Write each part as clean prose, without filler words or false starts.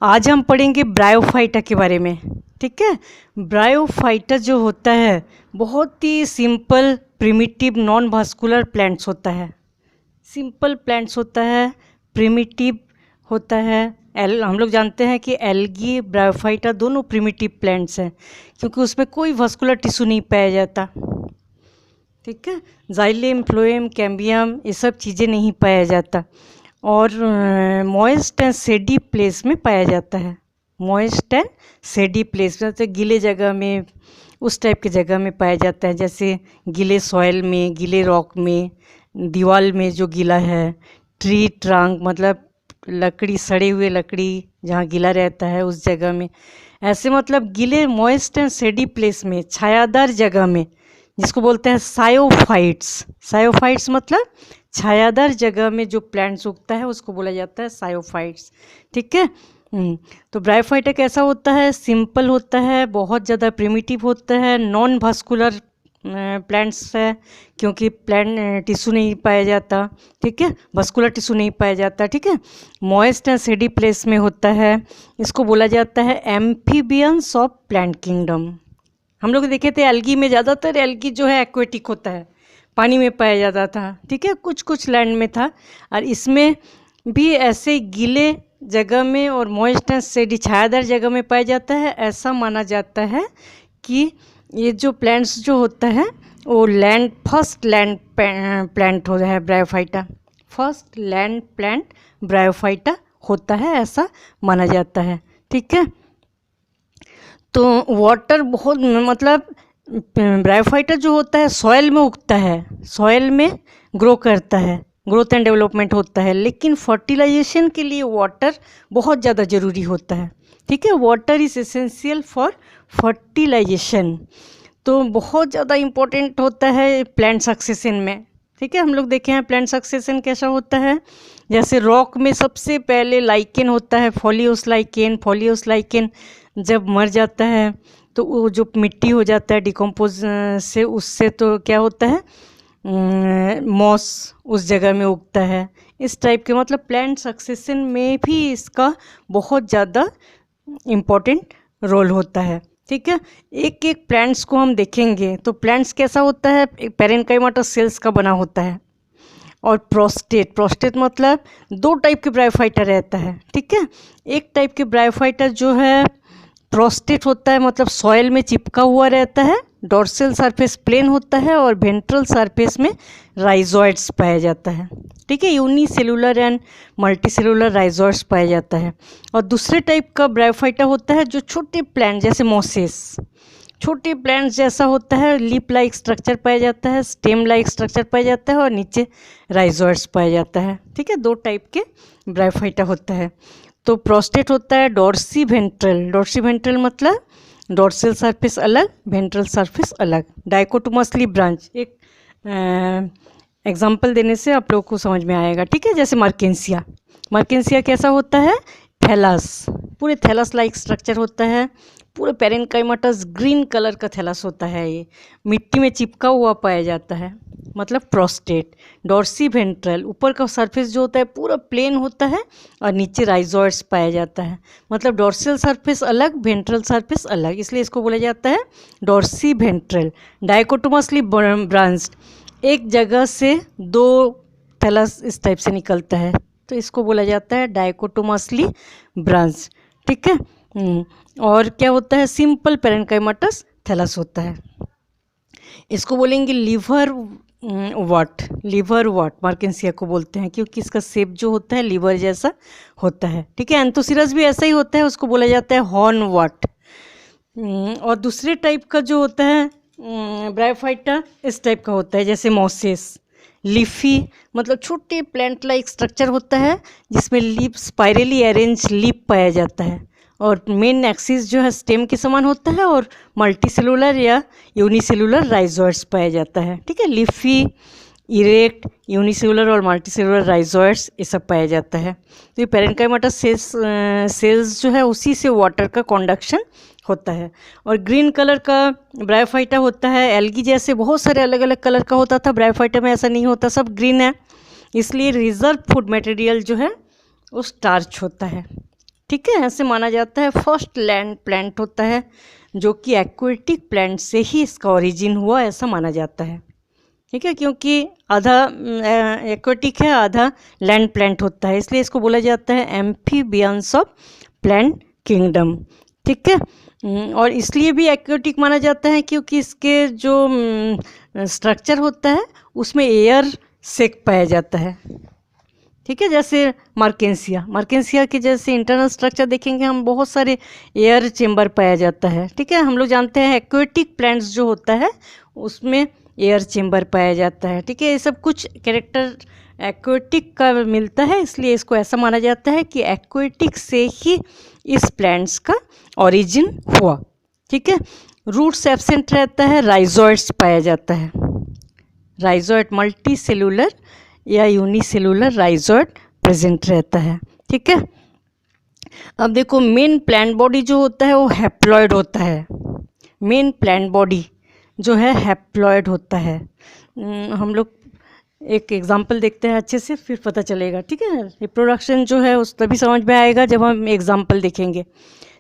आज हम पढ़ेंगे ब्रायोफाइटा के बारे में। ठीक है, ब्रायोफाइटा जो होता है बहुत ही simple primitive non vascular plants होता है। सिंपल प्लांट्स होता है, प्रिमिटिव होता है। हम लोग जानते हैं कि एल्गी ब्रायोफाइटा दोनों प्रिमिटिव प्लांट्स हैं क्योंकि उसमें कोई वास्कुलर टिश्यू नहीं पाया जाता। ठीक है, जाइलम, फ्लोएम, कैम्बियम ये सब चीज़ें नहीं पाया जाता और मॉइस्ट एंड सेडी प्लेस में पाया जाता है। मॉइस्ट एंड सेडी प्लेस में, तो गीले जगह में, उस टाइप की जगह में पाया जाता है, जैसे गीले सॉइल में, गीले रॉक में, दीवार में जो गीला है, ट्री ट्रंक मतलब लकड़ी, सड़े हुए लकड़ी जहाँ गीला रहता है उस जगह में, ऐसे मतलब गीले मॉइस्ट एंड सेडी प्लेस में, छायादार जगह में, जिसको बोलते हैं सायोफाइट्स। सायोफाइट्स मतलब छायादार जगह में जो प्लांट्स उगता है उसको बोला जाता है सायोफाइट्स। ठीक है, तो ब्रायोफाइटा कैसा होता है? सिंपल होता है, बहुत ज़्यादा प्रिमिटिव होता है, नॉन वास्कुलर प्लांट्स है क्योंकि प्लांट टिश्यू नहीं पाया जाता। ठीक है, वास्कुलर टिश्यू नहीं पाया जाता। ठीक है, मॉइस्ट एंड सेडी प्लेस में होता है। इसको बोला जाता है एम्फीबियंस ऑफ प्लांट किंगडम। हम लोग देखे थे एल्गी में, ज़्यादातर एल्गी जो है एक्वेटिक होता है, पानी में पाया जाता था। ठीक है, कुछ कुछ लैंड में था, और इसमें भी ऐसे गीले जगह में और मॉइस्ट एंड सेडी छायादार जगह में पाया जाता है। ऐसा माना जाता है कि ये जो प्लांट्स जो होता है वो फर्स्ट लैंड प्लांट होता है bryophyta. First land plant bryophyta होता है, ऐसा माना जाता है। ठीक है, तो वाटर बहुत मतलब ब्रायोफाइटा जो होता है सॉयल में उगता है, सॉयल में ग्रो करता है, ग्रोथ एंड डेवलपमेंट होता है, लेकिन फर्टिलाइजेशन के लिए वाटर बहुत ज़्यादा ज़रूरी होता है। ठीक है, water is essential for fertilization, तो बहुत ज़्यादा इम्पोर्टेंट होता है प्लांट सक्सेशन में। ठीक है, हम लोग देखे हैं प्लांट सक्सेशन कैसा होता है। जैसे रॉक में सबसे पहले लाइकेन होता है, फॉलियोस लाइकेन। फॉलियोस लाइकेन जब मर जाता है तो वो जो मिट्टी हो जाता है डिकम्पोज से, उससे तो क्या होता है, मॉस उस जगह में उगता है। इस टाइप के मतलब प्लांट सक्सेशन में भी इसका बहुत ज़्यादा इम्पोर्टेंट रोल होता है। ठीक है, एक एक प्लांट्स को हम देखेंगे तो प्लांट्स कैसा होता है, एक पैरेन्काइमाटा सेल्स का बना होता है। और प्रोस्टेट मतलब दो टाइप के ब्रायोफाइटा रहता है। ठीक है, एक टाइप के ब्रायोफाइटा जो है प्रोस्टेट होता है, मतलब सॉइल में चिपका हुआ रहता है, डोर्सल सरफेस प्लेन होता है और वेंट्रल सरफेस में राइजोइड्स पाया जाता है। ठीक है, यूनिसेलुलर एंड मल्टीसेलुलर राइजोइड्स पाया जाता है। और दूसरे टाइप का ब्रायोफाइटा होता है जो छोटे प्लांट जैसे मोसेस, छोटे प्लांट्स जैसा होता है, लीप लाइक स्ट्रक्चर पाया जाता है, स्टेम लाइक स्ट्रक्चर पाया जाता है और नीचे राइजोइड्स पाया जाता है। ठीक है, दो टाइप के ब्रायोफाइटा होता है। तो प्रोस्टेट होता है डॉर्सी वेंट्रल। डॉर्सी वेंट्रल मतलब डॉर्सल सरफेस अलग, वेंट्रल सरफेस अलग, डाइकोटोमसली ब्रांच। एक एग्जांपल देने से आप लोगों को समझ में आएगा। ठीक है, जैसे मर्केंसिया। मर्केंसिया कैसा होता है, थैलस, पूरे थैलस लाइक स्ट्रक्चर होता है, पूरे पैरेन्काइमाटस ग्रीन कलर का थैलस होता है, ये मिट्टी में चिपका हुआ पाया जाता है, मतलब प्रोस्टेट। डॉर्सी वेंट्रल, ऊपर का सरफेस जो होता है पूरा प्लेन होता है और नीचे राइजोइड्स पाया जाता है, मतलब डॉर्सल सरफेस अलग, वेंट्रल सरफेस अलग, इसलिए इसको बोला जाता है डॉर्सी वेंट्रल। डाइकोटोमसली ब्रांच्ड, एक जगह से दो थैलस इस टाइप से निकलता है, तो इसको बोला जाता है डाइकोटोमसली ब्रांच। ठीक है, और क्या होता है, सिंपल पैरेन्काइमाटस थैलस होता है। इसको बोलेंगे लिवर वाट, मर्केंसिया को बोलते हैं क्योंकि इसका शेप जो होता है लीवर जैसा होता है। ठीक है, एंथोसिरस भी ऐसा ही होता है, उसको बोला जाता है हॉर्न वाट। और दूसरे टाइप का जो होता है ब्रायोफाइटा इस टाइप का होता है, जैसे मोसेस। लीफी मतलब छोटे प्लांट लाइक स्ट्रक्चर होता है जिसमें लीफ स्पाइरली अरेंज लीफ पाया जाता है और मेन एक्सिस जो है स्टेम के समान होता है और मल्टीसेलुलर या यूनिसेलुलर राइजोइड्स पाया जाता है। ठीक है, लीफी, इरेक्ट, यूनिसेलुलर और मल्टीसेलुलर राइजोइड्स ये सब पाया जाता है। तो ये पैरेन्काइमाटा सेल्स जो है उसी से वाटर का कंडक्शन होता है। और ग्रीन कलर का ब्रायोफाइटा होता है, एल्गी जैसे बहुत सारे अलग अलग कलर का होता था, ब्रायोफाइटा में ऐसा नहीं होता, सब ग्रीन है, इसलिए रिजर्व फूड मटेरियल जो है वो स्टार्च होता है। ठीक है, ऐसे माना जाता है फर्स्ट लैंड प्लांट होता है जो कि एक्वेटिक प्लांट से ही इसका ओरिजिन हुआ, ऐसा माना जाता है। ठीक है, क्योंकि आधा एक्वेटिक है, आधा लैंड प्लांट होता है, इसलिए इसको बोला जाता है एम्फीबियंस ऑफ प्लांट किंगडम। ठीक है, और इसलिए भी एक्वेटिक माना जाता है क्योंकि इसके जो स्ट्रक्चर होता है उसमें एयर सेक पाया जाता है। ठीक है, जैसे मार्केंसिया के जैसे इंटरनल स्ट्रक्चर देखेंगे हम, बहुत सारे एयर चेम्बर पाया जाता है। ठीक है, हम लोग जानते हैं एक्वेटिक प्लांट्स जो होता है उसमें एयर चेम्बर पाया जाता है। ठीक है, ये सब कुछ कैरेक्टर एक्वेटिक का मिलता है, इसलिए इसको ऐसा माना जाता है कि एक्वेटिक से ही इस प्लांट्स का ओरिजिन हुआ। ठीक है, रूट्स एब्सेंट रहता है, राइजोइड्स पाया जाता है। राइजोइड मल्टी सेलुलर या यूनिसेलुलर राइजोइड प्रेजेंट रहता है। ठीक है, अब देखो मेन प्लांट बॉडी जो होता है वो हैप्लॉइड होता है। मेन प्लांट बॉडी जो है हैप्लॉइड होता है। हम लोग एक एग्जांपल देखते हैं अच्छे से, फिर पता चलेगा। ठीक है, रिप्रोडक्शन जो है उस तभी समझ में आएगा जब हम एग्जांपल देखेंगे।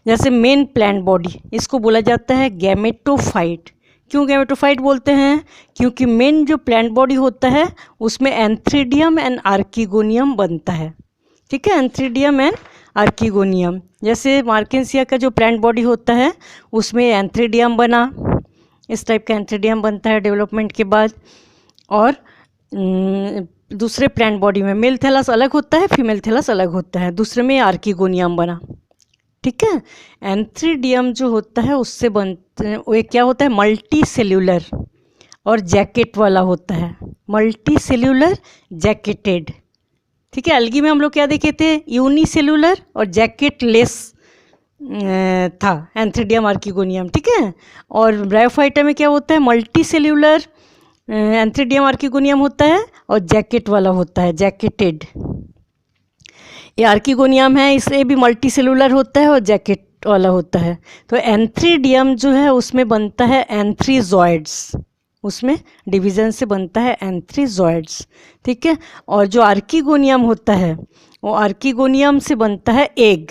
जैसे मेन प्लांट बॉडी, इसको बोला जाता है गैमेटोफाइट। क्यों गैमेटोफाइट बोलते हैं? क्योंकि मेन जो प्लांट बॉडी होता है उसमें एंथ्रीडियम एंड आर्किगोनियम बनता है। ठीक है, एंथ्रीडियम एंड आर्किगोनियम। जैसे मार्केंसिया का जो प्लांट बॉडी होता है उसमें एंथ्रीडियम बना, इस टाइप का एंथ्रीडियम बनता है डेवलपमेंट के बाद। और दूसरे प्लांट बॉडी में मेल थैलस अलग होता है, फीमेल थैलस अलग होता है, दूसरे में आर्किगोनियम बना। ठीक है, एंथ्रीडियम जो होता है उससे बनते वो क्या होता है, मल्टी सेल्यूलर और जैकेट वाला होता है, मल्टी सेल्यूलर जैकेटेड। ठीक है, एल्गी में हम लोग क्या देखे थे, यूनिसेल्यूलर और जैकेट लेस था एंथ्रीडियम आर्किगोनियम। ठीक है, और ब्रायोफाइटा में क्या होता है, मल्टी सेल्यूलर एंथ्रीडियम आर्किगोनियम होता है और जैकेट वाला होता है, जैकेटेड। ये आर्किगोनियम है, इसलिए भी मल्टी सेलुलर होता है और जैकेट वाला होता है। तो एंथ्रीडियम जो है उसमें बनता है एंथ्रीजॉइड्स, उसमें डिवीज़न से बनता है एंथ्रीजॉइड्स। ठीक है, और जो आर्किगोनियम होता है वो आर्किगोनियम से बनता है एग।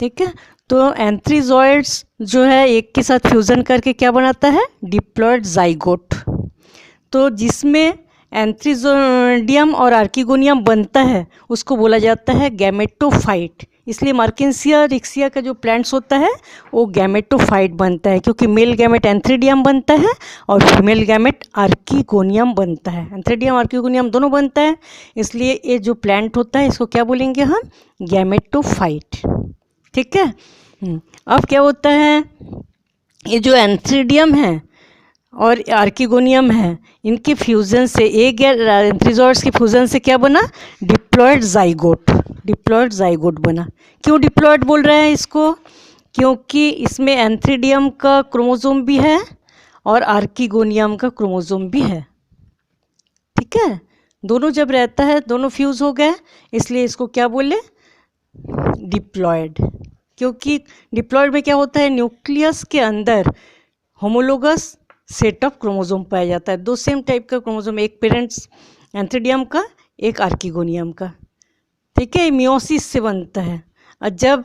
ठीक है, तो एंथ्रीजॉइड्स जो है एक के साथ फ्यूज़न करके क्या बनाता है, डिप्लॉयड जाइगोट। तो जिसमें एंथ्रीजोडियम और आर्किगोनियम बनता है उसको बोला जाता है गैमेटोफाइट। इसलिए मार्केंसिया रिक्सिया का जो प्लांट्स होता है वो गैमेटोफाइट बनता है, क्योंकि मेल गैमेट एंथ्रीडियम बनता है और फीमेल गैमेट आर्किगोनियम बनता है। एंथ्रीडियम आर्किगोनियम दोनों बनता है, इसलिए ये जो प्लांट होता है इसको क्या बोलेंगे हम, गैमेटोफाइट। ठीक है, अब क्या होता है, ये जो एंथ्रीडियम है और आर्किगोनियम है, इनके फ्यूज़न से एक एंथ्रीजॉइड्स के फ्यूज़न से क्या बना, डिप्लॉयड जाइगोट। डिप्लॉयड जाइगोट बना। क्यों डिप्लॉयड बोल रहे हैं इसको, क्योंकि इसमें एंथ्रीडियम का क्रोमोसोम भी है और आर्किगोनियम का क्रोमोसोम भी है। ठीक है, दोनों जब रहता है दोनों फ्यूज़ हो गए, इसलिए इसको क्या बोले, डिप्लॉयड। क्योंकि डिप्लॉयड में क्या होता है, न्यूक्लियस के अंदर होमोलोगस सेट ऑफ क्रोमोसोम पाया जाता है, दो सेम टाइप का क्रोमोसोम, एक पेरेंट्स एंथ्रीडियम का एक आर्किगोनियम का। ठीक है, मियोसिस से बनता है। और जब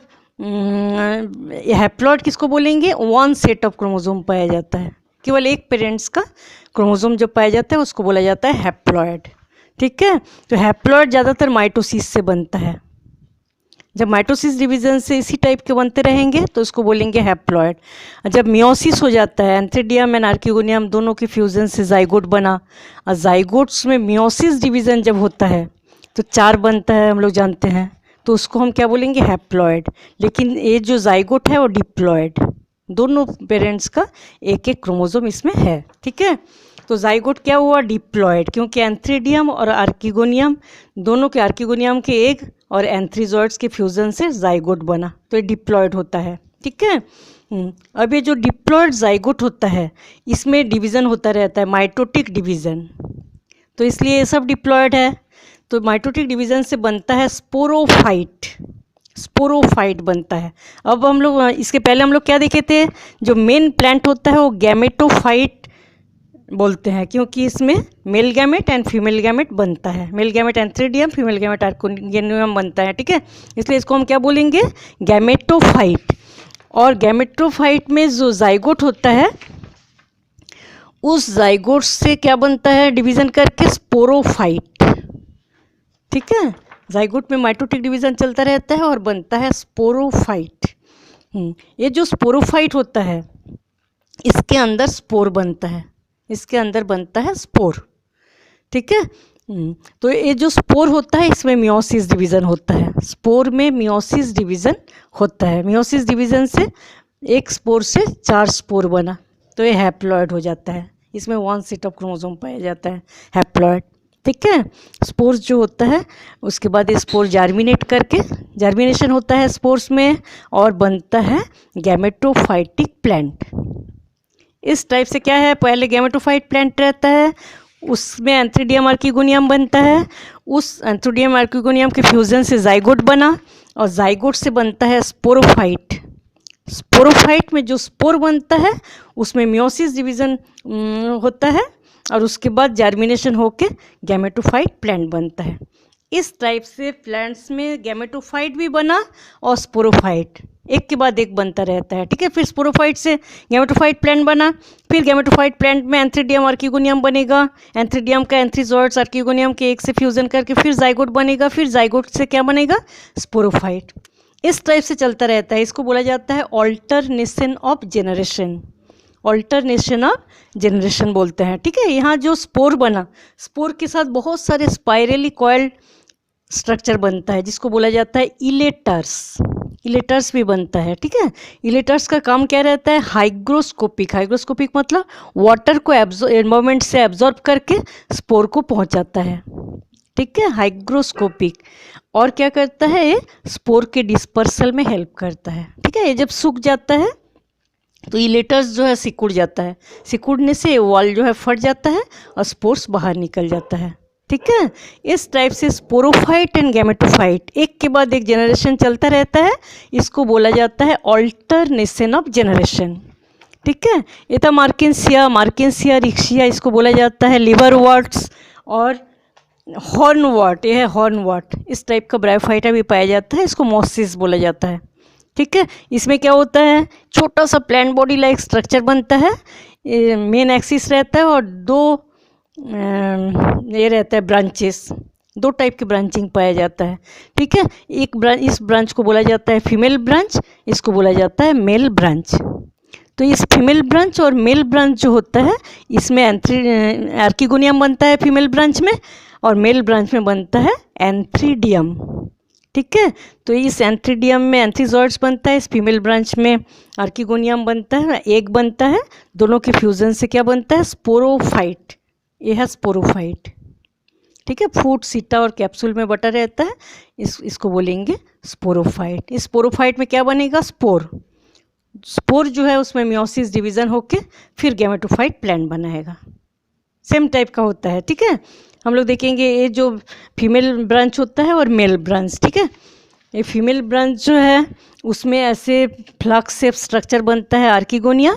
हैप्लॉइड किसको बोलेंगे, वन सेट ऑफ क्रोमोसोम पाया जाता है, केवल एक पेरेंट्स का क्रोमोसोम जब पाया जाता है उसको बोला जाता है हैप्लॉइड। ठीक है, तो हैप्लॉइड ज़्यादातर माइटोसिस से बनता है। जब माइटोसिस डिवीजन से इसी टाइप के बनते रहेंगे तो उसको बोलेंगे हैप्लॉइड। जब मियोसिस हो जाता है, एंथ्रीडियम एंड आर्किगोनियम दोनों के फ्यूजन से जाइगोट बना, और जाइगोट्स में मियोसिस डिवीजन जब होता है तो 4 बनता है, हम लोग जानते हैं, तो उसको हम क्या बोलेंगे, हैप्लॉइड। लेकिन ये जो जाइगोट है वो डिप्लॉइड, दोनों पेरेंट्स का एक एक क्रोमोसोम इसमें है। ठीक है, तो जाइगोट क्या हुआ, डिप्लॉइड, क्योंकि एंथ्रीडियम और आर्किगोनियम दोनों के, आर्किगोनियम के एग और एंथ्रीजॉइड्स के फ्यूज़न से जाइगोट बना, तो ये डिप्लॉइड होता है। ठीक है, अब ये जो डिप्लॉइड जाइगोट होता है इसमें डिवीज़न होता रहता है, माइटोटिक डिवीज़न, तो इसलिए ये सब डिप्लॉइड है। तो माइटोटिक डिवीज़न से बनता है स्पोरोफाइट, स्पोरोफाइट बनता है। अब हम लोग इसके पहले हम लोग क्या देखे थे, जो मेन प्लांट होता है वो गैमेटोफाइट बोलते हैं, क्योंकि इसमें male gamete and female gamete बनता है। Male gamete antheridium, female gamete archegonium बनता है, ठीक है। इसलिए इसको हम क्या बोलेंगे, गैमेटोफाइट। और गैमेटोफाइट में जो जाइगोट होता है, उस जाइगोट से क्या बनता है, डिवीज़न करके स्पोरोफाइट, ठीक है। जाइगोट में माइटोटिक डिवीज़न चलता रहता है और बनता है स्पोरोफाइट। ये जो स्पोरोफाइट होता है, इसके अंदर स्पोर बनता है, इसके अंदर बनता है स्पोर, ठीक है। तो ये जो स्पोर होता है, इसमें मियोसिस डिवीज़न होता है। स्पोर में मियोसिस डिवीज़न होता है। मियोसिस डिवीज़न से एक स्पोर से 4 स्पोर बना, तो ये हैप्लॉइड हो जाता है। इसमें 1 सेट ऑफ क्रोमोसोम पाया जाता है, हैप्लॉइड, ठीक है। स्पोर्स जो होता है, उसके बाद ये स्पोर जार्मिनेट करके, जार्मिनेशन होता है स्पोर्स में, और बनता है गैमेटोफाइटिक प्लांट। इस टाइप से क्या है, पहले गैमेटोफाइट प्लांट रहता है, उसमें एंथ्रीडियम आर्किगोनियम बनता है। उस एंथ्रीडियम आर्किगोनियम के फ्यूजन से जाइगोट बना, और जाइगोट से बनता है स्पोरोफाइट। स्पोरोफाइट में जो स्पोर बनता है, उसमें मियोसिस डिवीज़न होता है, और उसके बाद जार्मिनेशन होके गैमेटोफाइट प्लांट बनता है। इस टाइप से प्लांट्स में गैमेटोफाइट भी बना और स्पोरोफाइट एक के बाद एक बनता रहता है, ठीक है। फिर स्पोरोफाइट से गैमेटोफाइट प्लांट बना, फिर गैमेटोफाइट प्लांट में एंथ्रीडियम आर्किगोनियम बनेगा, एंथ्रीडियम का एंथ्रीजोइड्स आर्किगोनियम के एक से फ्यूजन करके फिर जाइगोट बनेगा, फिर जाइगोट से क्या बनेगा, स्पोरोफाइट। इस टाइप से चलता रहता है। इसको बोला जाता है alternation of generation, alternation of generation बोलते हैं, ठीक है। यहाँ जो स्पोर बना, स्पोर के साथ बहुत सारे स्पाइरली कॉइल्ड स्ट्रक्चर बनता है, जिसको बोला जाता है इलेटर्स। इलेटर्स भी बनता है, ठीक है। इलेटर्स का काम क्या रहता है, हाइग्रोस्कोपिक। हाइग्रोस्कोपिक मतलब वाटर को एनवायरमेंट से एब्जॉर्ब करके स्पोर को पहुंचाता है, ठीक है, हाइग्रोस्कोपिक। और क्या करता है, ये स्पोर के डिस्पर्सल में हेल्प करता है, ठीक है। ये जब सूख जाता है तो इलेटर्स जो है सिकुड़ जाता है, सिकुड़ने से वॉल जो है फट जाता है और स्पोर्स बाहर निकल जाता है, ठीक है। इस टाइप से स्पोरोफाइट एंड गैमेटोफाइट एक के बाद एक जनरेशन चलता रहता है। इसको बोला जाता है ऑल्टरनेशन ऑफ जनरेशन, ठीक है। ये था मार्केंसिया, मार्केंसिया रिक्शिया, इसको बोला जाता है लिवरवर्ट्स। और हॉर्नवॉट, ये है हॉर्नवॉट। इस टाइप का ब्रायोफाइटा भी पाया जाता है, इसको मॉसिस बोला जाता है, ठीक है। इसमें क्या होता है, छोटा सा प्लांट बॉडी लाइक स्ट्रक्चर बनता है, मेन एक्सिस रहता है और 2 ये रहता है ब्रांचेस, 2 टाइप की ब्रांचिंग पाया जाता है, ठीक है। एक ब्रांच, इस ब्रांच को बोला जाता है फीमेल ब्रांच, इसको बोला जाता है मेल ब्रांच। तो इस फीमेल ब्रांच और मेल ब्रांच जो होता है, इसमें आर्किगोनियम बनता है फीमेल ब्रांच में, और मेल ब्रांच में बनता है एंथ्रीडियम, ठीक है। तो इस एंथ्रीडियम में एंथ्रीजोइड्स बनता है, इस फीमेल ब्रांच में आर्किगोनियम बनता है, एग बनता है। दोनों के फ्यूजन से क्या बनता है, स्पोरोफाइट। यह है स्पोरोफाइट, ठीक है। फूट, सीटा और कैप्सूल में बटा रहता है, इसको बोलेंगे स्पोरोफाइट। इस स्पोरोफाइट में क्या बनेगा, स्पोर। स्पोर जो है उसमें मियोसिस डिवीज़न होके फिर गैमेटोफाइट प्लांट बनाएगा। सेम टाइप का होता है, ठीक है। हम लोग देखेंगे ये जो फीमेल ब्रांच होता है और मेल ब्रांच, ठीक है। ये फीमेल ब्रांच जो है उसमें ऐसे फ्लक्स शेप स्ट्रक्चर बनता है आर्किगोनिया,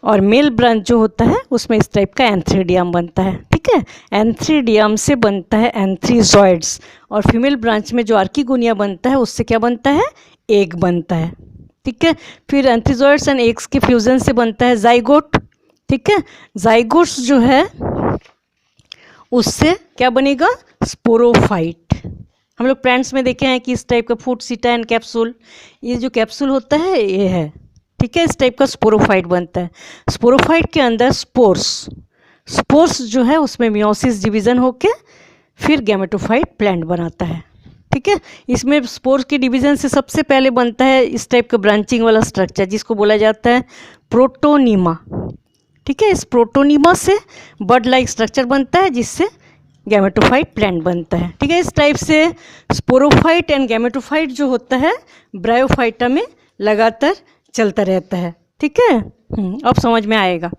और मेल ब्रांच जो होता है उसमें इस टाइप का एंथ्रीडियम बनता है, ठीक है। एंथ्रीडियम से बनता है एंथ्रीजॉइड्स, और फीमेल ब्रांच में जो आर्किगोनिया बनता है उससे क्या बनता है, एग बनता है, ठीक है। फिर एंथ्रीजॉइड्स एंड एग्स के फ्यूजन से बनता है जाइगोट, ठीक है। जाइगोट्स जो है उससे क्या बनेगा, स्पोरोफाइट। हम लोग प्लांट्स में देखे हैं कि इस टाइप का फूट, सीटा एंड कैप्सूल, ये जो कैप्सूल होता है ये है, ठीक है। इस टाइप का स्पोरोफाइट बनता है। स्पोरोफाइट के अंदर स्पोर्स, स्पोर्स जो है उसमें मियोसिस डिवीज़न होके फिर गैमेटोफाइट प्लांट बनाता है, ठीक है। इसमें स्पोर्स के डिवीज़न से सबसे पहले बनता है इस टाइप का ब्रांचिंग वाला स्ट्रक्चर, जिसको बोला जाता है प्रोटोनीमा, ठीक है। इस प्रोटोनीमा से बड लाइक स्ट्रक्चर बनता है, जिससे गैमेटोफाइट प्लांट बनता है, ठीक है। इस टाइप से स्पोरोफाइट एंड गैमेटोफाइट जो होता है ब्रायोफाइटा में लगातार चलता रहता है, ठीक है। अब समझ में आएगा।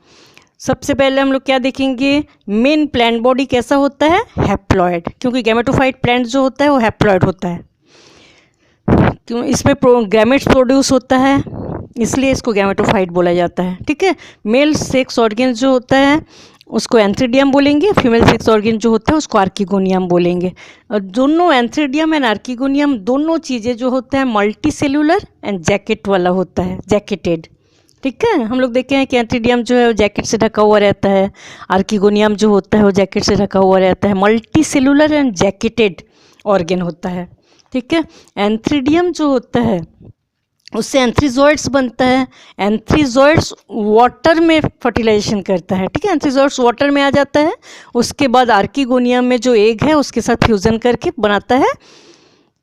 सबसे पहले हम लोग क्या देखेंगे, मेन प्लांट बॉडी कैसा होता है, हैप्लॉइड, क्योंकि गैमेटोफाइट प्लांट जो होता है वो हैप्लॉइड होता है। क्यों, इसमें गैमेट्स प्रोड्यूस होता है, इसलिए इसको गैमेटोफाइट बोला जाता है, ठीक है। मेल सेक्स ऑर्गन जो होता है उसको एंथ्रीडियम बोलेंगे, फीमेल सेक्स ऑर्गन जो होता है उसको आर्किगोनियम बोलेंगे। और दोनों एंथ्रीडियम एंड आर्किगोनियम दोनों चीज़ें जो होता है मल्टी सेलुलर एंड जैकेट वाला होता है, जैकेटेड। ठीक है, हम लोग देखे हैं कि एंथ्रीडियम जो है वो जैकेट से ढका हुआ रहता है, आर्किगोनियम जो होता है वो जैकेट से ढका हुआ रहता है, multi cellular and jacketed organ होता है। ठीक है, एंथ्रीडियम जो होता है उससे एंथ्रीजॉइड्स बनता है। एंथ्रीजॉइड्स वाटर में फर्टिलाइजेशन करता है। ठीक है, एंथ्रीजॉइड्स वाटर में आ जाता है, उसके बाद आर्किगोनियम में जो एग है उसके साथ फ्यूज़न करके बनाता है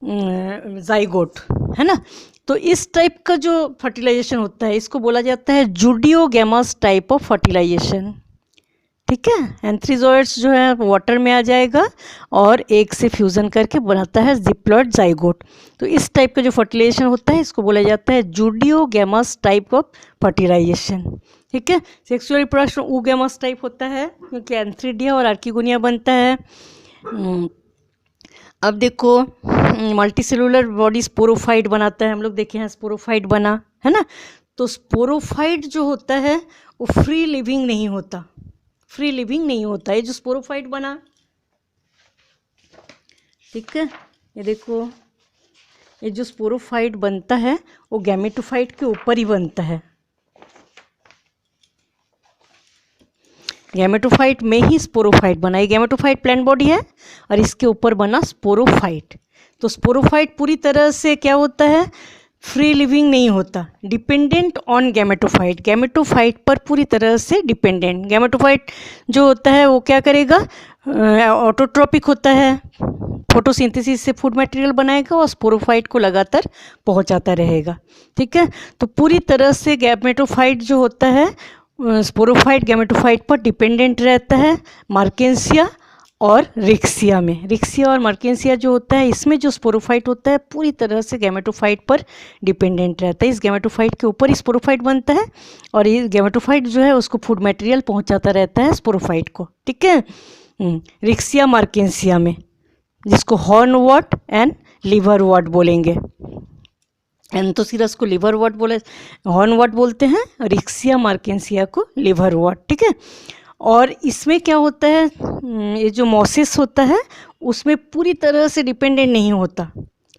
जाइगोट, है ना। तो इस टाइप का जो फर्टिलाइजेशन होता है इसको बोला जाता है जूडियोगैमस टाइप ऑफ फर्टिलाइजेशन। ठीक है, एंथ्रीजॉइड्स जो है वाटर में आ जाएगा और एग से फ्यूज़न करके बनाता है जिप्लॉइड जाइगोट। तो इस टाइप का जो फर्टिलाइजेशन होता है इसको बोला जाता है जूडियोगैमस टाइप ऑफ फर्टिलाइजेशन। ठीक है, सेक्सुअल रिप्रोडक्शन oogamous टाइप होता है क्योंकि एंथ्रीडिया और आर्किगोनिया बनता है। अब देखो मल्टी सेलुलर बॉडी स्पोरोफाइट बनाता है, हम लोग देखे हैं स्पोरोफाइट बना, है ना। तो स्पोरोफाइट जो होता है वो फ्री लिविंग नहीं होता, फ्री लिविंग नहीं होता है जो स्पोरोफाइट बना। ठीक है, ये देखो ये जो स्पोरोफाइट बनता है वो गैमेटोफाइट के ऊपर ही बनता है, गैमेटोफाइट में ही स्पोरोफाइट बना। ये गैमेटोफाइट प्लांट बॉडी है और इसके ऊपर बना स्पोरोफाइट। तो स्पोरोफाइट पूरी तरह से क्या होता है, फ्री लिविंग नहीं होता, डिपेंडेंट ऑन गैमेटोफाइट, गैमेटोफाइट पर पूरी तरह से डिपेंडेंट। गैमेटोफाइट जो होता है वो क्या करेगा, ऑटोट्रॉपिक होता है, फोटोसिंथेसिस से फूड मटेरियल बनाएगा और स्पोरोफाइट को लगातार पहुंचाता रहेगा। ठीक है, तो पूरी तरह से गैमेटोफाइट जो होता है स्पोरोफाइट गैमेटोफाइट पर डिपेंडेंट रहता है। मार्केंसिया और रिक्सिया में, रिक्सिया और मार्केंसिया जो होता है इसमें जो स्पोरोफाइट होता है पूरी तरह से गैमेटोफाइट पर डिपेंडेंट रहता है। इस गैमेटोफाइट के ऊपर ही स्पोरोफाइट बनता है और ये गैमेटोफाइट जो है उसको फूड मटेरियल पहुंचाता रहता है स्पोरोफाइट को। ठीक है, रिक्सिया मार्केंसिया में, जिसको हॉर्नवॉट एंड लिवरवॉट बोलेंगे। एंथोसिरस को लिवरवॉट बोले, हॉर्नवॉट बोलते हैं, रिक्सिया मार्केंसिया को लिवरवॉट। ठीक है, और इसमें क्या होता है, ये जो मॉसिस होता है उसमें पूरी तरह से डिपेंडेंट नहीं होता,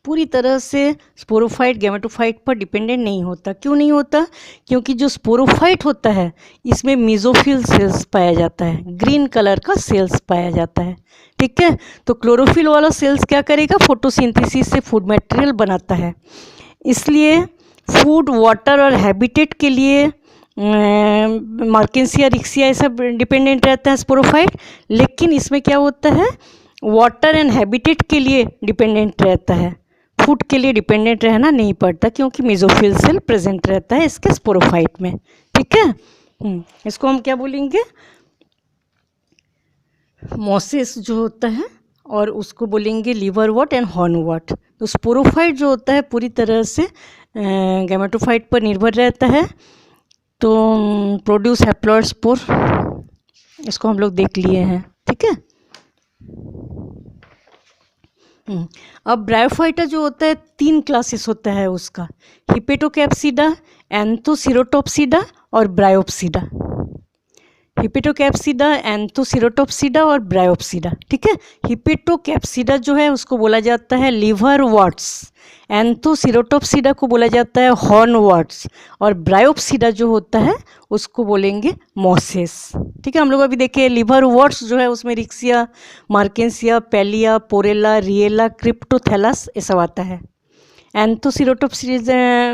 पूरी तरह से स्पोरोफाइट गैमेटोफाइट पर डिपेंडेंट नहीं होता। क्यों नहीं होता, क्योंकि जो स्पोरोफाइट होता है इसमें मीजोफिल सेल्स पाया जाता है, ग्रीन कलर का सेल्स पाया जाता है। ठीक है, तो क्लोरोफिल वाला सेल्स क्या करेगा, फोटोसिंथेसिस से फूड मटेरियल बनाता है। इसलिए फूड, वाटर और हैबिटेट के लिए मार्केंसिया रिक्सिया ये सब डिपेंडेंट रहता है स्पोरोफाइट, लेकिन इसमें क्या होता है वाटर एंड हैबिटेट के लिए डिपेंडेंट रहता है, फूड के लिए डिपेंडेंट रहना नहीं पड़ता क्योंकि मेसोफिल सेल प्रेजेंट रहता है इसके स्पोरोफाइट में। ठीक है, इसको हम क्या बोलेंगे, मॉसिस जो होता है, और उसको बोलेंगे लिवरवॉट एंड हॉर्नवॉट। तो स्पोरोफाइट जो होता है पूरी तरह से गैमेटोफाइट पर निर्भर रहता है। तो प्रोड्यूस हैप्लॉइड स्पोर, इसको हम लोग देख लिए हैं। ठीक है, अब ब्रायोफाइटा जो होता है 3 क्लासेस होता है उसका, हिपेटोकैप्सिडा, एंथोसिरोटोप्सिडा और ब्रायोप्सिडा। हिपेटोकैप्सिडा, एंथोसिरोटोप्सिडा और ब्रायोप्सिडा। ठीक है, हिपेटोकैप्सिडा जो है उसको बोला जाता है लिवरवॉट्स, एंथोसिरोटोप्सिडा को बोला जाता है हॉर्नवॉट्स और ब्रायोप्सिडा जो होता है उसको बोलेंगे मॉसेस। ठीक है, हम लोग अभी देखे लिवरवॉट्स जो है उसमें रिक्सिया, मार्केंसिया, पैलिया, पोरेला, रिएला, क्रिप्टोथैलस ये सब आता है।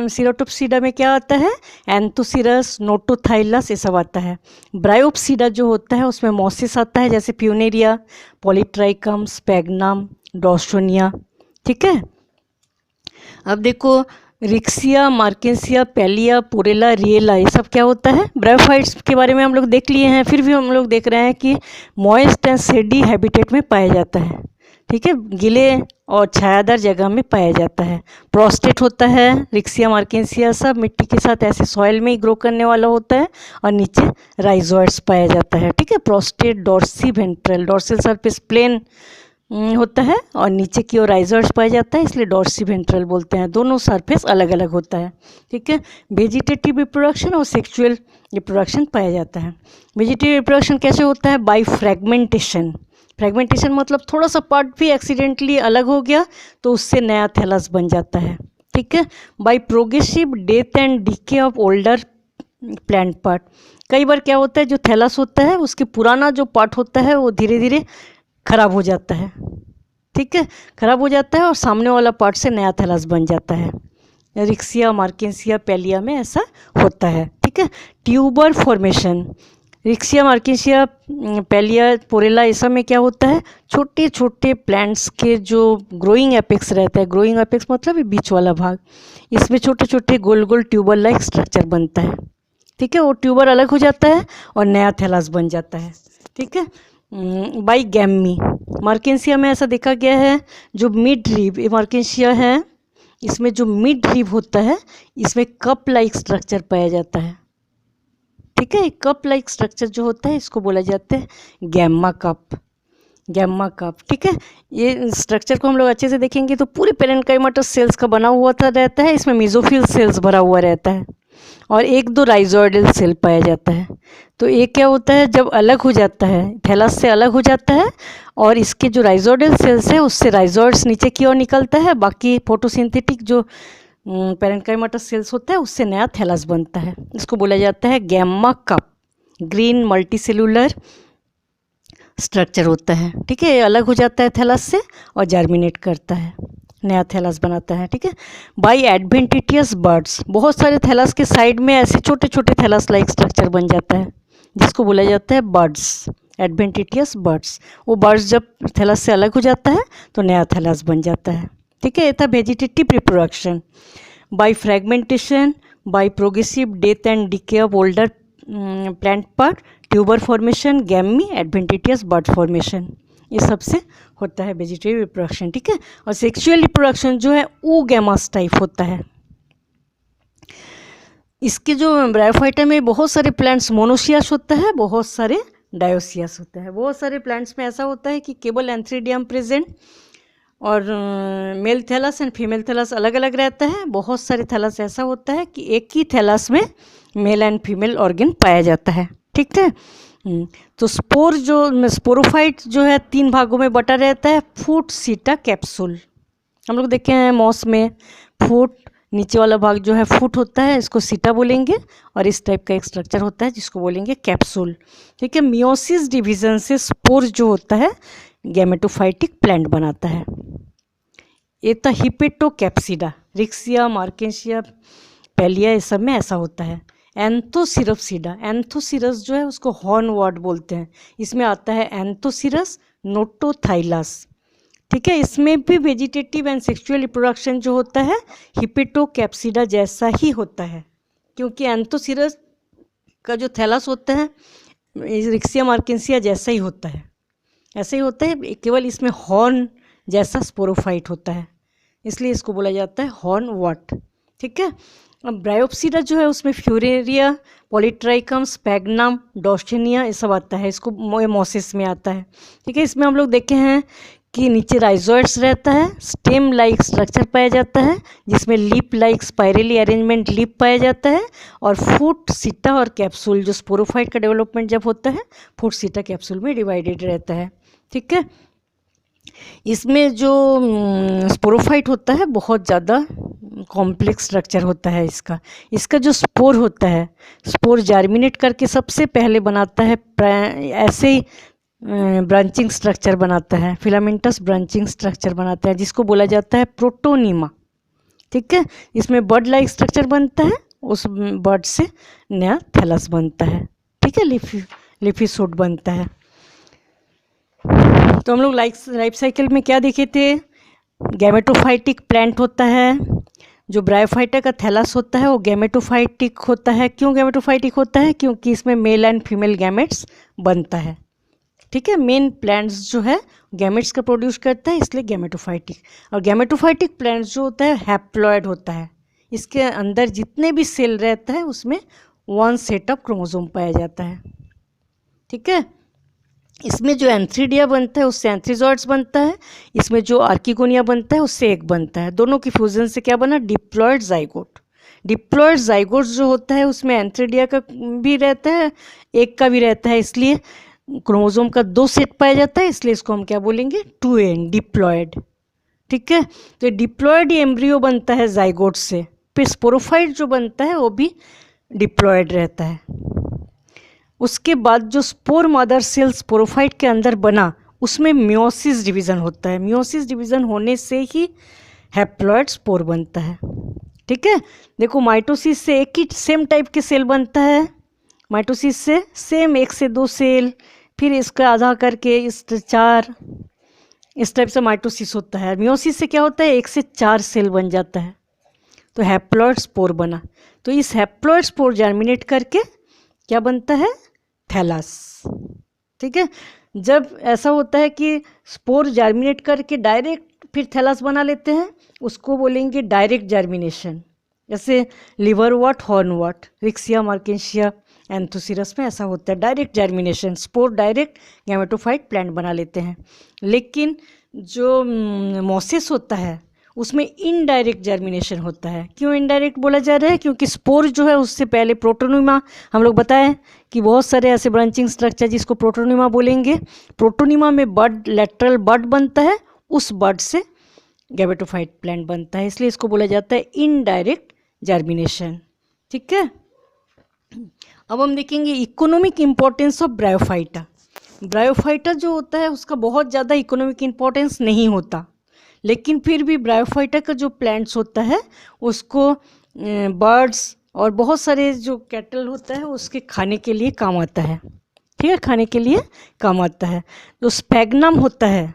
सिरोटोप्सिडा में क्या आता है, एंथोसिरस, नोटोथाइलस ये सब आता है। ब्रायोप्सिडा जो होता है उसमें मॉसिस आता है, जैसे प्यूनेरिया, पॉलीट्राइकम, स्पैग्नम, डॉस्टोनिया। ठीक है, अब देखो रिक्सिया, मार्केंसिया, पैलिया, पोरेला, रिएला ये सब क्या होता है, ब्रायोफाइट्स के बारे में हम लोग देख लिए हैं, फिर भी हम लोग देख रहे हैं कि मॉइस्ट एंड सेडी हैबिटेट में पाया जाता है। ठीक है, गीले और छायादार जगह में पाया जाता है। प्रोस्टेट होता है, रिक्सिया, मार्केंसिया सब मिट्टी के साथ ऐसे सॉइल में ही ग्रो करने वाला होता है और नीचे राइजोइड्स पाया जाता है। ठीक है, prostrate, dorsiventral, dorsal surface plane होता है और नीचे की ओर राइजर्स पाया जाता है, इसलिए डॉर्सी वेंट्रल बोलते हैं। दोनों सरफेस अलग अलग होता है, ठीक है। वेजिटेटिव रिप्रोडक्शन और सेक्सुअल रिप्रोडक्शन पाया जाता है। वेजिटेटिव रिप्रोडक्शन कैसे होता है? By fragmentation. फ्रेगमेंटेशन मतलब थोड़ा सा पार्ट भी एक्सीडेंटली अलग हो गया तो उससे नया थैलस बन जाता है, ठीक है। By progressive death and decay of older plant part. कई बार क्या होता है, जो थैलस होता है उसके पुराना जो पार्ट होता है वो धीरे धीरे खराब हो जाता है, ठीक है, खराब हो जाता है और सामने वाला पार्ट से नया थैलस बन जाता है। रिक्सिया, मार्केंसिया, पेलिया में ऐसा होता है, ठीक है। Tuber formation. रिक्सिया, मार्केंसिया, पेलिया, पोरेला, ये सब में क्या होता है, छोटे छोटे प्लांट्स के जो ग्रोइंग एपेक्स रहता है, ग्रोइंग एपेक्स मतलब ये बीच वाला भाग, इसमें छोटे छोटे गोल गोल ट्यूबर लाइक स्ट्रक्चर बनता है, ठीक है। वो ट्यूबर अलग हो जाता है और नया थैलस बन जाता है, ठीक है। बाई गैमी। मार्केंसिया में ऐसा देखा गया है, जो मिड रीब, ये मार्केंसिया है, इसमें जो मिड रीब होता है इसमें कप लाइक स्ट्रक्चर पाया जाता है, ठीक है। कप लाइक स्ट्रक्चर जो होता है इसको बोला जाता है गैम्मा कप, गैम्मा कप, ठीक है। ये स्ट्रक्चर को हम लोग अच्छे से देखेंगे तो पूरे पेरेन्काइमाटस सेल्स का बना हुआ रहता है, इसमें मेसोफिल सेल्स भरा हुआ रहता है और एक दो राइजोइडल सेल पाया जाता है। तो ये क्या होता है, जब अलग हो जाता है, थैलस से अलग हो जाता है और इसके जो राइजोइडल सेल्स है उससे राइजोइड्स नीचे की ओर निकलता है, बाकी फोटोसिंथेटिक जो पेरेन्काइमाटस सेल्स होता है उससे नया थैलस बनता है। इसको बोला जाता है गैम्मा कप। ग्रीन मल्टीसेलुलर स्ट्रक्चर होता है, ठीक है। ये अलग हो जाता है थैलस से और जर्मिनेट करता है, नया थैलस बनाता है, ठीक है। By adventitious birds. बहुत सारे थैलस के साइड में ऐसे छोटे छोटे थैलस लाइक स्ट्रक्चर बन जाता है जिसको बोला जाता है बर्ड्स, एडवेंटिटियस बर्ड्स। वो बर्ड्स जब थैलस से अलग हो जाता है तो नया थैलस बन जाता है, ठीक है। ये था vegetative reproduction. By fragmentation, by progressive death and decay of older plant part, tuber formation, गैमी, adventitious bud formation, ये सबसे होता है वेजिटेटिव रिप्रोडक्शन, ठीक है। और सेक्सुअल रिप्रोडक्शन जो है oogamous टाइप होता है। इसके जो ब्रायोफाइटा में बहुत सारे प्लांट्स मोनोसियस होता है, बहुत सारे डायोसियस होता है। बहुत सारे प्लांट्स में ऐसा होता है कि केवल एंथ्रीडियम प्रेजेंट और male thallus and female thallus अलग अलग रहता है। बहुत सारे थैलस ऐसा होता है कि एक ही थैलस में मेल एंड फीमेल ऑर्गन पाया जाता है, ठीक है। तो स्पोर जो स्पोरोफाइट जो है 3 भागों में बटा रहता है, फूट, सीटा, कैप्सूल। हम लोग देखे हैं मॉस में फूट, नीचे वाला भाग जो है फूट होता है, इसको सीटा बोलेंगे, और इस टाइप का एक स्ट्रक्चर होता है जिसको बोलेंगे कैप्सूल, ठीक है। मियोसिस डिवीजन से स्पोर जो होता है गैमेटोफाइटिक प्लांट बनाता है। ये था हिपेटोकैप्सिडा। रिक्सिया, मार्केंसिया, पेलिया, ये सब में ऐसा होता है। एंथोसिरप्सिडा, एंथोसिरस जो है उसको हॉर्न वर्ड बोलते हैं, इसमें आता है एंथोसिरस, नोटोथाइलस, ठीक है। इसमें भी वेजिटेटिव एंड सेक्सुअल रिप्रोडक्शन जो होता है हिपेटोकैप्सिडा जैसा ही होता है, क्योंकि एंथोसिरस का जो थैलस होता है रिक्सिया, मार्केंसिया जैसा ही होता है, ऐसे ही होता है, केवल इसमें हॉर्न जैसा स्पोरोफाइट होता है, इसलिए इसको बोला जाता है हॉर्न वर्ट, ठीक है। अब ब्रायोप्सिडा जो है उसमें फ्यूरेरिया, पॉलीट्राइकम, स्पैग्नम, डॉस्टेनिया ये सब आता है, इसको मोसिस में आता है, ठीक है। इसमें हम लोग देखे हैं कि नीचे राइजोइड्स रहता है, स्टेम लाइक स्ट्रक्चर पाया जाता है जिसमें leaf like spirally arrangement leaf पाया जाता है, और फूट, सीटा और कैप्सूल जो स्पोरोफाइट का डेवलपमेंट जब होता है फूट, सीटा, कैप्सूल में डिवाइडेड रहता है, ठीक है। इसमें जो स्पोरोफाइट होता है बहुत ज़्यादा कॉम्प्लेक्स स्ट्रक्चर होता है इसका। इसका जो स्पोर होता है, स्पोर जर्मिनेट करके सबसे पहले बनाता है ऐसे ही ब्रांचिंग स्ट्रक्चर बनाता है, फिलामेंटस ब्रांचिंग स्ट्रक्चर बनाता है जिसको बोला जाता है प्रोटोनीमा, ठीक है। इसमें बर्ड लाइक स्ट्रक्चर बनता है, उस बर्ड से नया थैलस बनता है, ठीक है, लीफी सूट बनता है। तो हम लोग लाइफ साइकिल में क्या देखे थे, गैमेटोफाइटिक प्लांट होता है, जो ब्रायोफाइटा का थैलस होता है वो गैमेटोफाइटिक होता है। क्यों गैमेटोफाइटिक होता है? क्योंकि इसमें मेल एंड फीमेल गैमेट्स बनता है, ठीक है। मेन प्लांट्स जो है गैमेट्स का प्रोड्यूस करता है, इसलिए गैमेटोफाइटिक। और गैमेटोफाइटिक प्लांट्स जो होता है हैप्लॉइड होता है, इसके अंदर जितने भी सेल रहता है उसमें 1 सेट ऑफ क्रोमोसोम पाया जाता है, ठीक है। इसमें जो एंथ्रीडिया बनता है उससे एंथ्रीजॉइड्स बनता है, इसमें जो आर्किगोनिया बनता है उससे एग बनता है। दोनों की फ्यूजन से क्या बना? Diploid zygote. डिप्लॉयड जाइगोट जो होता है उसमें एंथ्रीडिया का भी रहता है, एग का भी रहता है, इसलिए क्रोमोसोम का 2 सेट पाया जाता है, इसलिए इसको हम क्या बोलेंगे? 2n, diploid. ठीक है, तो ये डिप्लॉयड एम्ब्रियो बनता है जाइगोट से। फिर स्पोरोफाइट जो बनता है वो भी डिप्लॉयड रहता है। उसके बाद जो स्पोर मदर सेल स्पोरोफाइट के अंदर बना उसमें मियोसिस डिवीज़न होता है। मियोसिस डिवीज़न होने से ही हैप्लॉयड स्पोर बनता है। ठीक है, देखो माइटोसिस से एक ही सेम टाइप के सेल बनता है, माइटोसिस से सेम 1 से 2 सेल, फिर इसका आधा करके इस 4, इस टाइप से माइटोसिस होता है। मियोसिस से क्या होता है? 1 से 4 सेल बन जाता है, तो हैप्लॉयड स्पोर बना। तो इस हैप्लॉयड स्पोर जर्मिनेट करके क्या बनता है? थैलस। ठीक है, जब ऐसा होता है कि स्पोर जर्मिनेट करके डायरेक्ट फिर थैलस बना लेते हैं, उसको बोलेंगे डायरेक्ट जर्मिनेशन। जैसे लिवरवॉर्ट, हॉर्नवॉर्ट, रिक्सिया, मार्केंशिया, एंथोसिरस में ऐसा होता है direct germination, spore direct gametophyte plant बना लेते हैं। लेकिन जो मोसिस होता है उसमें इनडायरेक्ट जर्मिनेशन होता है। क्यों इनडायरेक्ट बोला जा रहा है? क्योंकि स्पोर जो है उससे पहले प्रोटोनिमा, हम लोग बताएं कि बहुत सारे ऐसे ब्रांचिंग स्ट्रक्चर जिसको प्रोटोनिमा बोलेंगे, प्रोटोनिमा में बड, लेटरल बड बनता है, उस बड से गैमेटोफाइट प्लांट बनता है, इसलिए इसको बोला जाता है इनडायरेक्ट जर्मिनेशन। ठीक है, अब हम देखेंगे economic importance of bryophyta. Bryophyta जो होता है उसका बहुत ज़्यादा इकोनॉमिक इम्पोर्टेंस नहीं होता, लेकिन फिर भी ब्रायोफाइटा का जो प्लांट्स होता है उसको बर्ड्स और बहुत सारे जो कैटल होता है उसके खाने के लिए काम आता है। ठीक है, खाने के लिए काम आता है। जो स्पैग्नम होता है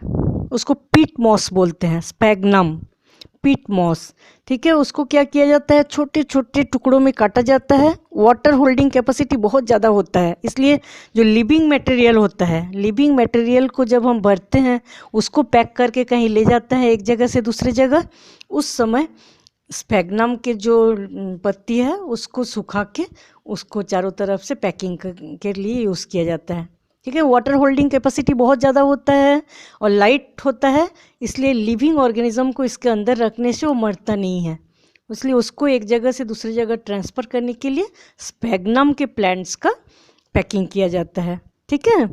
उसको पीट मॉस बोलते हैं, स्पैग्नम, पीट मॉस। ठीक है, उसको क्या किया जाता है? छोटे छोटे टुकड़ों में काटा जाता है। वाटर होल्डिंग कैपेसिटी बहुत ज़्यादा होता है, इसलिए जो लिविंग मटेरियल होता है, लिविंग मटेरियल को जब हम भरते हैं उसको पैक करके कहीं ले जाता है एक जगह से दूसरी जगह, उस समय स्पैग्नम के जो पत्ती है उसको सुखा के उसको चारों तरफ से पैकिंग के लिए यूज़ किया जाता है। ठीक है, वाटर होल्डिंग कैपेसिटी बहुत ज़्यादा होता है और लाइट होता है, इसलिए लिविंग ऑर्गेनिज्म को इसके अंदर रखने से वो मरता नहीं है, इसलिए उसको एक जगह से दूसरी जगह ट्रांसफ़र करने के लिए स्पैग्नम के प्लांट्स का पैकिंग किया जाता है। ठीक है,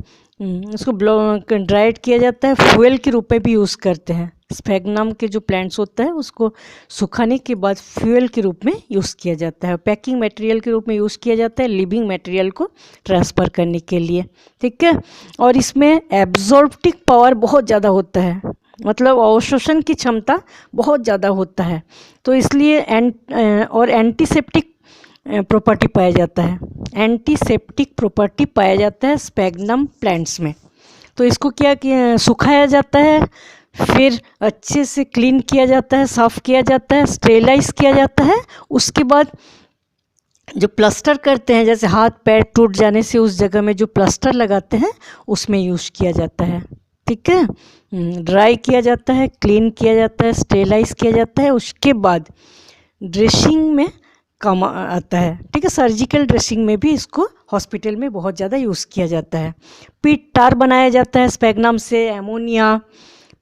उसको ड्राइड किया जाता है, फ्यूल के रूप में भी यूज़ करते हैं। स्पैग्नम के जो प्लांट्स होता है उसको सुखाने के बाद फ्यूल के रूप में यूज़ किया जाता है, पैकिंग मटेरियल के रूप में यूज़ किया जाता है लिविंग मटेरियल को ट्रांसफ़र करने के लिए। ठीक है, और इसमें एब्जॉर्प्टिक पावर बहुत ज़्यादा होता है, मतलब अवशोषण की क्षमता बहुत ज़्यादा होता है, तो इसलिए एंटीसेप्टिक प्रॉपर्टी पाया जाता है, एंटीसेप्टिक प्रॉपर्टी पाया जाता है स्पैग्नम प्लांट्स में। तो इसको क्या किया, सुखाया जाता है, फिर अच्छे से क्लीन किया जाता है, साफ़ किया जाता है, स्टेरिलाइज किया जाता है। उसके बाद जो प्लास्टर करते हैं, जैसे हाथ पैर टूट जाने से उस जगह में जो प्लास्टर लगाते हैं उसमें यूज़ किया जाता है। ठीक है, ड्राई किया जाता है, क्लीन किया जाता है, स्टेरिलाइज किया जाता है, उसके बाद ड्रेसिंग में काम आता है। ठीक है, सर्जिकल ड्रेसिंग में भी इसको हॉस्पिटल में बहुत ज़्यादा यूज़ किया जाता है। पीट टार बनाया जाता है स्पैग्नम से, एमोनिया,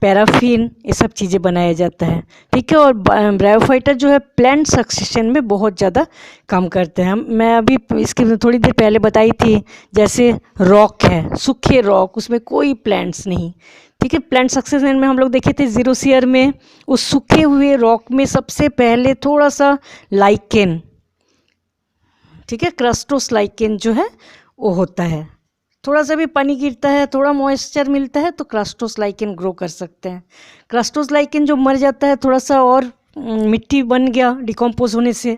पैराफिन, ये सब चीज़ें बनाया जाता है। ठीक है, और ब्रायोफाइटा जो है प्लांट सक्सेशन में बहुत ज़्यादा काम करते हैं। मैं अभी इसकी थोड़ी देर पहले बताई थी, जैसे रॉक है, सूखे रॉक, उसमें कोई प्लांट्स नहीं। ठीक है, प्लांट सक्सेशन में हम लोग देखे थे जीरो सीयर में, उस सूखे हुए रॉक में सबसे पहले थोड़ा सा लाइकेन, ठीक है, क्रस्टोस लाइकेन जो है वो होता है। थोड़ा सा भी पानी गिरता है, थोड़ा मॉइस्चर मिलता है तो क्रस्टोस लाइकेन ग्रो कर सकते हैं। क्रस्टोस लाइकेन जो मर जाता है, थोड़ा सा और मिट्टी बन गया डिकम्पोज होने से,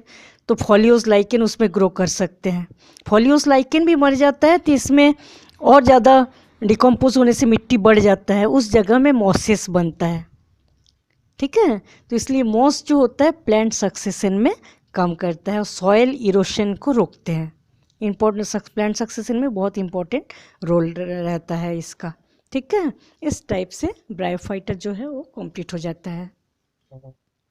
तो फॉलियोस लाइकेन उसमें ग्रो कर सकते हैं। फॉलियोस लाइकेन भी मर जाता है तो इसमें और ज़्यादा डिकम्पोज होने से मिट्टी बढ़ जाता है, उस जगह में मॉसेस बनता है। ठीक है, तो इसलिए मॉस जो होता है प्लांट सक्सेशन में काम करता है और सॉयल इरोशन को रोकते हैं। इम्पोर्टेंट, प्लांट सक्सेशन में बहुत इम्पोर्टेंट रोल रहता है इसका। ठीक है, इस टाइप से ब्रायोफाइटा जो है वो कंप्लीट हो जाता है।